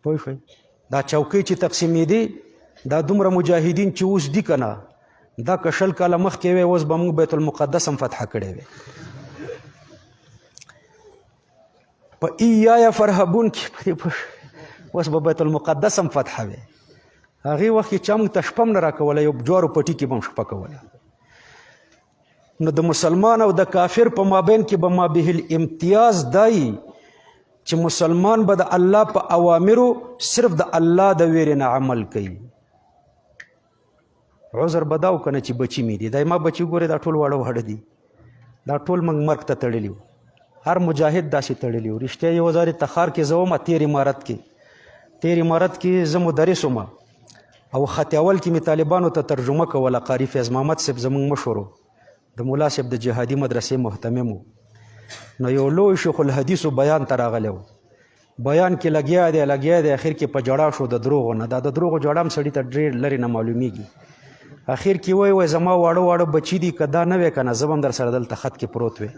پوه شوئ دا چوکۍ چې تقسیمېدې دا دومره مجاهدین چې اوس دي که نه دا که 20 کاله مخکې وی اوس به موږ بیت المقدس هم فتح کړی وی په ایایا فرهبون کې اوس به بیت المقدس هم فتح وی هغې وخت کې چا موږ ته شپه هم نه راکوله یو جوارو پټي کې به هم شپه کوله نو د مسلمان او د کافر په مابین کې به مابه الامتیاز دای چې مسلمان به د الله په اوامرو صرف د الله د ویرې نه عمل کوي عذر به دا وکنه چې بچي مې دي دا ما بچي ګورې دا ټول واړه واړه دي دا ټول موږ مرګ ته تړلي وو هر مجاهد داسې تړلي وو رښتیا یو ځارې تخار کې زه وم تیر امارت کې زه مدرس وم او خط اول کې مې طالبانو ته ترجمه کوله قاري فیض محمد صاحب زموږ مشر د مولا صاحب د جهادي مدرسې محتمم و نو یو لوی شیخ الحدیثو بیان ته راغلی و بیان کې لګیا دی اخر کې په جړا شو د دروغو نه دا د دروغو جړا هم سړي ته ډېر لرې نه معلومیږي اخر کې وای زما واړه بچي دي که دا نه وی که نه زه به هم در سره دلته خط کې پروت وی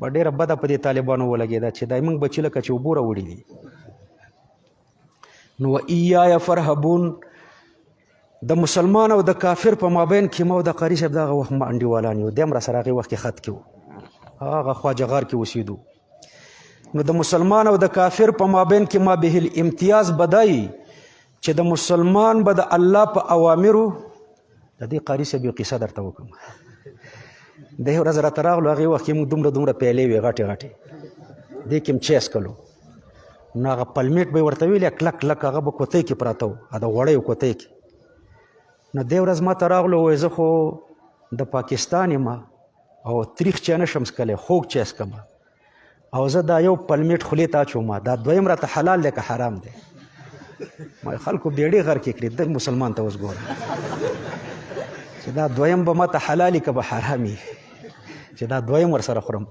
به ډېره بده په دې طالبانو ولګېده چې دا موږ بچي لکه چې اوبو راوړي دي نو ایایا فرهبون د مسلمان او د کافر په مابین کې ما او د قاري صاحب دغه وخت ما انډیوالان یو دی هم راسره هغې وخت کې خط کې و هغه خواجه غار کې اوسېدو نو د مسلمان او د کافر په مابین کې ما به الامتیاز بدای چې د مسلمان به د الله په اوامرو د دې قاري صاحب یو قصه درته وکړم د یو ورځ راته راغلو هغې وخت کې موږ دومره پیلې وې غټې دې کې م چیس کلو نو هغه پلمیټ به یې ورته ویلې کلک هغه به کوتۍ کې پراته و د غوړیو کوتۍ کې نو دې ورځ ما ته راغلو وایي زه خو د پاکستان یم او تریخ چای نه شم څکلی خوږ چای څکم او زه دا یو پلمیټ خولې ته اچوم دا دویم راته حلال دی که حرام دی ما خلکو بیړې غر کې کړي د مسلمان ته اوس ګوره چې دا دویم به ما ته حلالي که به حرامي چې دا دویم ورسره خورم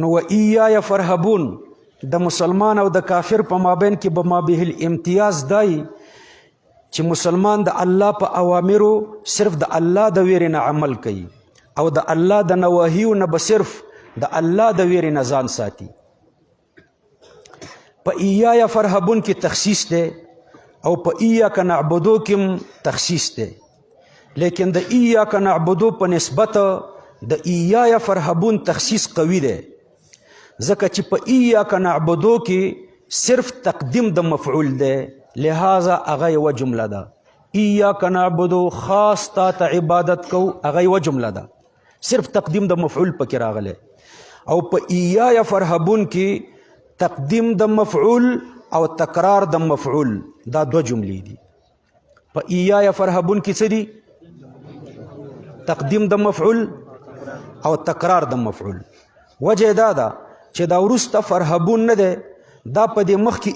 نو و ایایا فرهبون د مسلمان او د کافر په مابین کې به ما به الامتیاز دای چې مسلمان د الله په اوامرو صرف د الله د ویرې نه عمل کوي او د الله د نواهیو نه به صرف د الله د ویرې نه ځان ساتي په ایایا فرهبون کې تخصیص دی او په ایاک نعبدو کې تخصیص دی لیکن د ایاک نعبدو په نسبت د ایایا فرهبون تخصیص قوي دی ځکه چې په ایاک نعبدو کې صرف تقدیم د مفعول دی لہذا هغه یوه جمله ده ایاک نعبدو خاص تا ته عبادت کو هغه یوه جمله ده صرف تقدیم د مفعول پکې راغلی او په ایایا فرهبون کې تقدیم د مفعول او تکرار د مفعول دا 2 جملې دي په ایایا فرهبون کې څه دي تقدیم د مفعول او تکرار د مفعول وجه دا ده چې دا وروسته فرهبون نه دی دا په دې مخکې